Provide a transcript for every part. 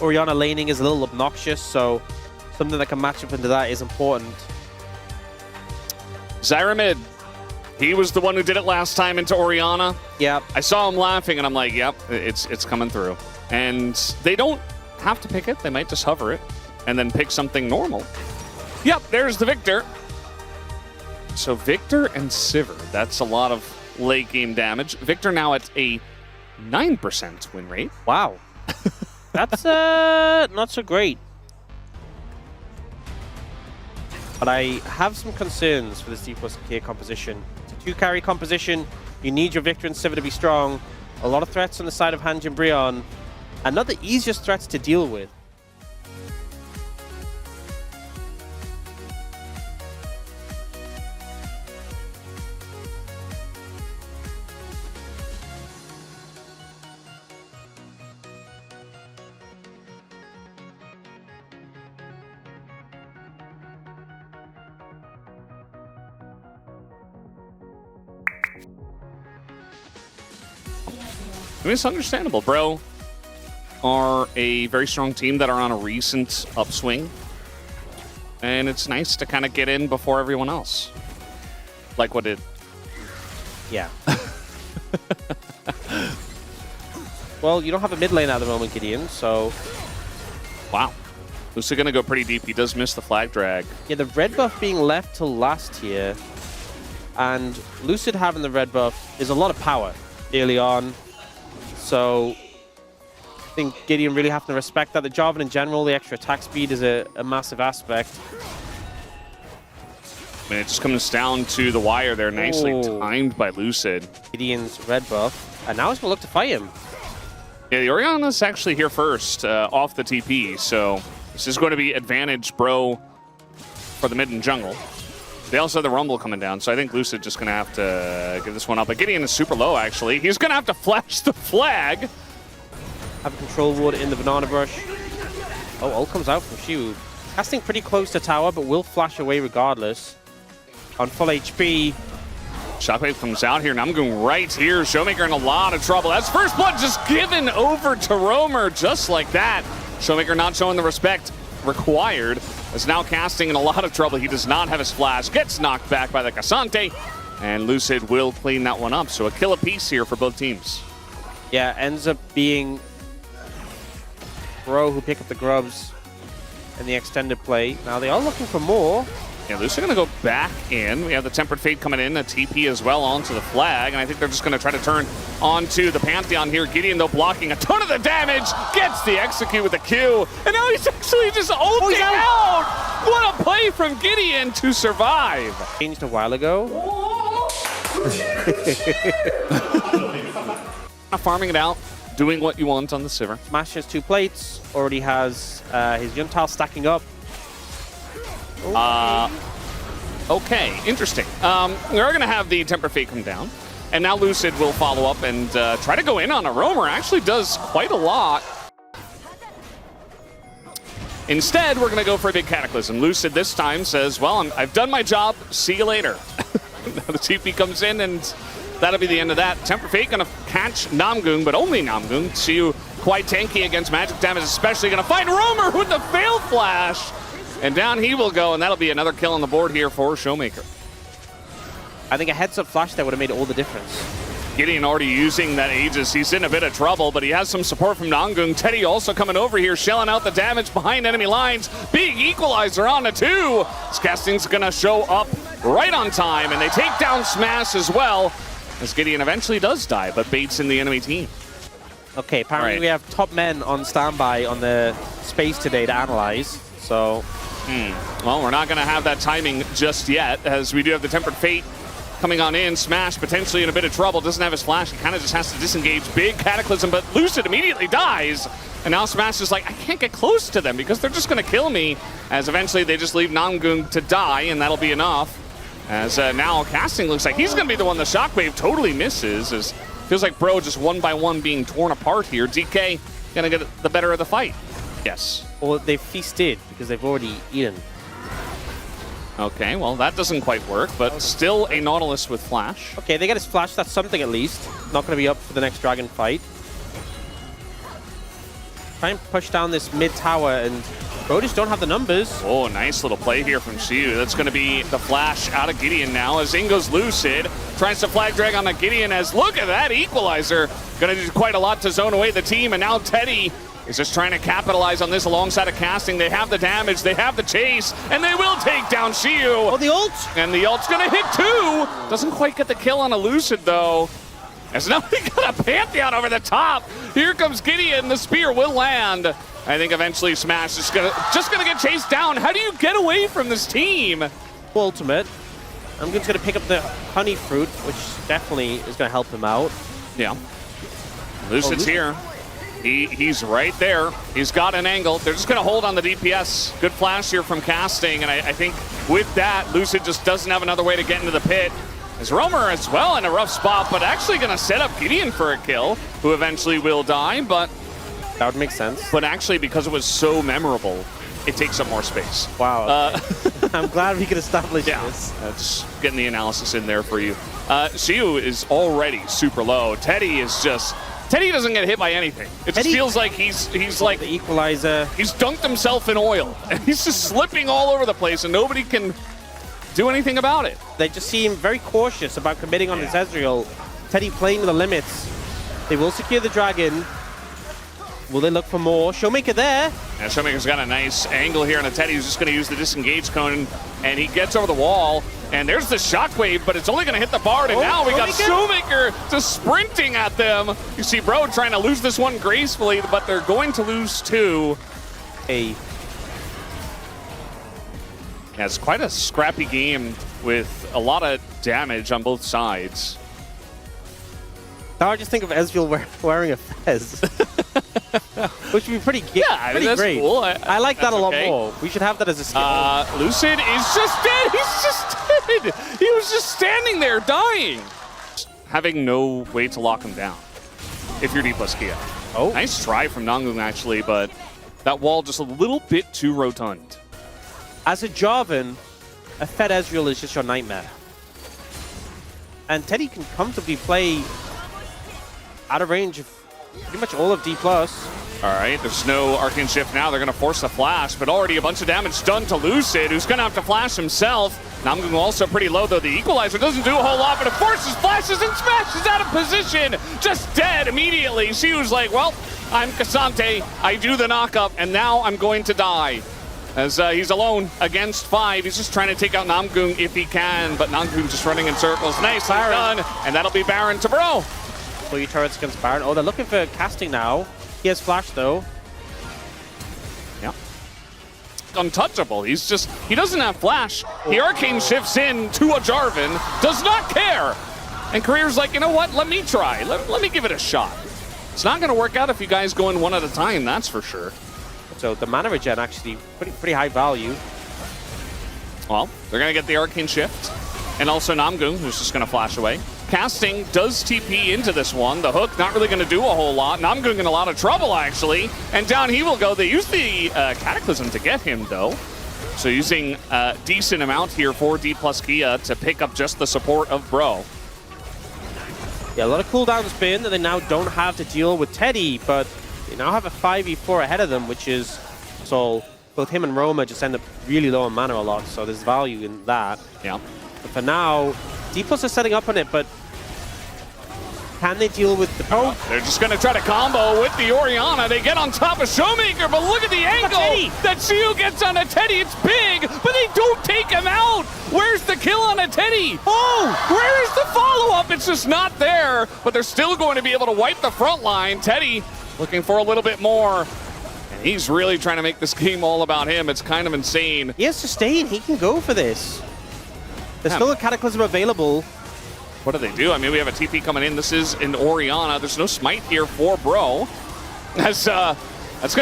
Orianna laning is a little obnoxious, so something that can match up into that is important. Zyra mid. He was the one who did it last time into Orianna. Yep. I saw him laughing, and I'm like, yep, it's coming through. And they don't have to pick it. They might just hover it and then pick something normal. Yep, there's the Victor. So Victor and Sivir, that's a lot of late game damage. Victor now at a 9% win rate. Wow. That's not so great. But I have some concerns for this D plus K composition. It's a 2-carry composition. You need your Victor and Sivir to be strong. A lot of threats on the side of Hanji and Brion. And not the easiest threats to deal with. I mean, it's understandable. Bro are a very strong team that are on a recent upswing. And it's nice to kind of get in before everyone else. Like what did. Yeah. Well, you don't have a mid lane at the moment, Gideon, so... Wow. Lucid going to go pretty deep. He does miss the flag drag. Yeah, the red buff being left till last here. And Lucid having the red buff is a lot of power early on. So I think Gideon really have to respect that. The Jarvan in general, the extra attack speed is a massive aspect. I mean, it just comes down to the wire there, nicely timed by Lucid. Gideon's red buff, and now he's going to look to fight him. Yeah, the Orianna's actually here first, off the TP, so this is going to be advantage, bro, for the mid and jungle. They also have the Rumble coming down, so I think Lucid just going to have to give this one up. But Gideon is super low, actually. He's going to have to flash the flag. Have a control ward in the banana brush. Oh, ult comes out from Shu. Casting pretty close to tower, but will flash away regardless. On full HP. Shockwave comes out here, Namgung right here. Showmaker in a lot of trouble. That's first blood just given over to Roamer, just like that. Showmaker not showing the respect required. Is now casting in a lot of trouble. He does not have his flash. Gets knocked back by the Cassante. And Lucid will clean that one up. So a kill apiece here for both teams. Yeah, ends up being Bro who pick up the grubs in the extended play. Now they are looking for more. Yeah, Lucid going to go back in. We have the Tempered Fate coming in, a TP as well onto the flag, and I think they're just going to try to turn onto the Pantheon here. Gideon, though, blocking a ton of the damage, gets the execute with the Q, and now he's actually just ulting out! What a play from Gideon to survive! Changed a while ago. Farming it out, doing what you want on the Sivir. Smash has 2 plates, already has his Yuntile stacking up. Okay, interesting. We are going to have the Temper Fate come down, and now Lucid will follow up and try to go in on a Roamer. Actually does quite a lot. Instead, we're going to go for a big Cataclysm. Lucid this time says, well, I've done my job. See you later. Now the TP comes in, and that'll be the end of that. Temper Fate going to catch Namgung, but only Namgung. Shu quite tanky against magic damage, especially going to find Roamer with the fail flash. And down he will go, and that'll be another kill on the board here for Showmaker. I think a heads-up flash there would have made all the difference. Gideon already using that Aegis. He's in a bit of trouble, but he has some support from Namgung. Teddy also coming over here, shelling out the damage behind enemy lines. Big equalizer on the 2. This casting's going to show up right on time, and they take down Smash as well, as Gideon eventually does die, but baits in the enemy team. Okay, apparently we have top men on standby on the space today to analyze, so... Well, we're not going to have that timing just yet, as we do have the Tempered Fate coming on in. Smash potentially in a bit of trouble. Doesn't have his flash. He kind of just has to disengage. Big Cataclysm, but Lucid immediately dies. And now Smash is like, I can't get close to them because they're just going to kill me. As eventually they just leave Namgung to die, and that'll be enough. As now casting looks like he's going to be the one the Shockwave totally misses. As feels like Bro just one by one being torn apart here. DK going to get the better of the fight. Yes. Or they've feasted because they've already eaten. Okay, well, that doesn't quite work, but still a Nautilus with flash. Okay, they get his flash. That's something at least. Not going to be up for the next dragon fight. try and push down this mid tower, and Bro just don't have the numbers. Oh, nice little play here from Xiu. That's going to be the flash out of Gideon now as in goes Lucid. Tries to flag drag on the Gideon as look at that equalizer. Going to do quite a lot to zone away the team, and now Teddy is just trying to capitalize on this alongside of casting. They have the damage, they have the chase, and they will take down Xiu. Oh, the ult! And the ult's going to hit too. Doesn't quite get the kill on a Lucid though. As now we got a Pantheon over the top. Here comes Gideon, the spear will land. I think eventually Smash is just gonna get chased down. How do you get away from this team? Ultimate. I'm just gonna pick up the honey fruit, which definitely is gonna help him out. Yeah. Lucid's here. He's right there. He's got an angle. They're just gonna hold on the DPS. Good flash here from casting, and I think with that, Lucid just doesn't have another way to get into the pit. As Roamer as well in a rough spot, but actually gonna set up Gideon for a kill, who eventually will die, but that would make sense. But actually, because it was so memorable, it takes up more space. Wow. Okay. I'm glad we could establish this. That's getting the analysis in there for you. Xiu is already super low. Teddy is just... Teddy doesn't get hit by anything. It just feels like he's like... The equalizer. He's dunked himself in oil. And he's just slipping all over the place, and nobody can do anything about it. They just seem very cautious about committing on this Ezreal. Teddy playing to the limits. They will secure the dragon. Will they look for more? Showmaker there. Yeah, Showmaker's got a nice angle here, and Teddy is just going to use the disengage cone, and he gets over the wall, and there's the shockwave, but it's only going to hit the Bard, and now we got Showmaker just sprinting at them. You see Bro trying to lose this one gracefully, but they're going to lose two. Hey. Yeah, it's quite a scrappy game with a lot of damage on both sides. Now I just think of Ezreal wearing a fez. Which would be pretty great. That's cool. I like that a lot more. We should have that as a skill. Lucid is just dead. He's just dead. He was just standing there dying. Having no way to lock him down if you're D plus Kia. Oh. Nice try from Nangung actually, but that wall just a little bit too rotund. As a Jarvan, a fed Ezreal is just your nightmare. And Teddy can comfortably play out of range of pretty much all of D+. All right, there's no Arcane Shift now. They're going to force the flash, but already a bunch of damage done to Lucid, who's going to have to flash himself. Namgung also pretty low, though. The equalizer doesn't do a whole lot, but it forces flashes and smashes out of position. Just dead immediately. She was like, well, I'm Cassante. I do the knock-up, and now I'm going to die. As he's alone against 5. He's just trying to take out Namgung if he can, but Namgung just running in circles. Nice, done, and that'll be Baron to Bro. 3 turrets against Baron. Oh, they're looking for casting now. He has flash though. Yeah. Untouchable. He doesn't have flash. He arcane shifts in to a Jarvan, does not care. And Career's like, you know what? Let me try. Let me give it a shot. It's not going to work out if you guys go in one at a time, that's for sure. So the mana regen actually pretty high value. Well, they're going to get the arcane shift. And also Namgung, who's just going to flash away. Casting does TP into this one. The hook not really going to do a whole lot. Namgung in a lot of trouble, actually. And down he will go. They use the Cataclysm to get him, though. So using a decent amount here for D plus Kia to pick up just the support of Bro. Yeah, a lot of cooldown spin that they now don't have to deal with Teddy, but they now have a 5v4 ahead of them, which is... So both him and Roma just end up really low on mana a lot, so there's value in that. Yeah. But for now, D+ are setting up on it, but can they deal with the... Oh! They're just going to try to combo with the Orianna. They get on top of Showmaker, but look at the angle that Xiu gets on a Teddy. It's big, but they don't take him out. Where's the kill on a Teddy? Oh! Where is the follow-up? It's just not there, but they're still going to be able to wipe the front line. Teddy looking for a little bit more. And he's really trying to make this game all about him. It's kind of insane. He has sustain. He can go for this. There's still a Cataclysm available. What do they do? I mean, we have a TP coming in. This is an Orianna. There's no smite here for Bro. That's going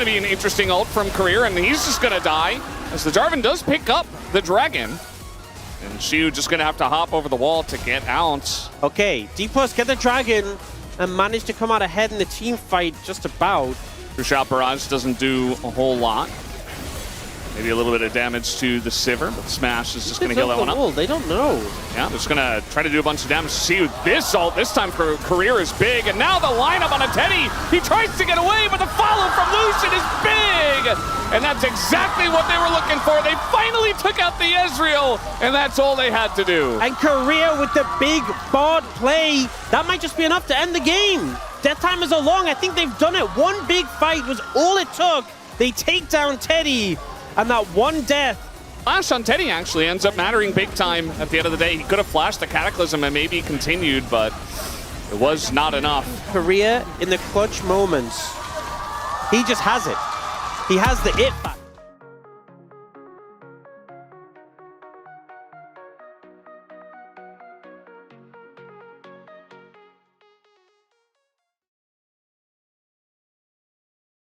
to be an interesting ult from Career, and he's just going to die. As the Jarvan does pick up the dragon. And Xiu just going to have to hop over the wall to get out. Okay, D+ get the dragon and manage to come out ahead in the team fight just about. Crucial Barrage doesn't do a whole lot. Maybe a little bit of damage to the Sivir, but Smash is just going to heal that one up. They don't know. Yeah, just going to try to do a bunch of damage. See this ult, this time for Career is big, and now the lineup on a Teddy. He tries to get away, but the follow from Lucid is big! And that's exactly what they were looking for. They finally took out the Ezreal, and that's all they had to do. And Career with the big board play. That might just be enough to end the game. Death timers are long. I think they've done it. One big fight was all it took. They take down Teddy, and that one death. Flash on Teddy actually ends up mattering big time at the end of the day. He could have flashed the Cataclysm and maybe continued, but it was not enough. Career in the clutch moments, he just has it. He has the it factor.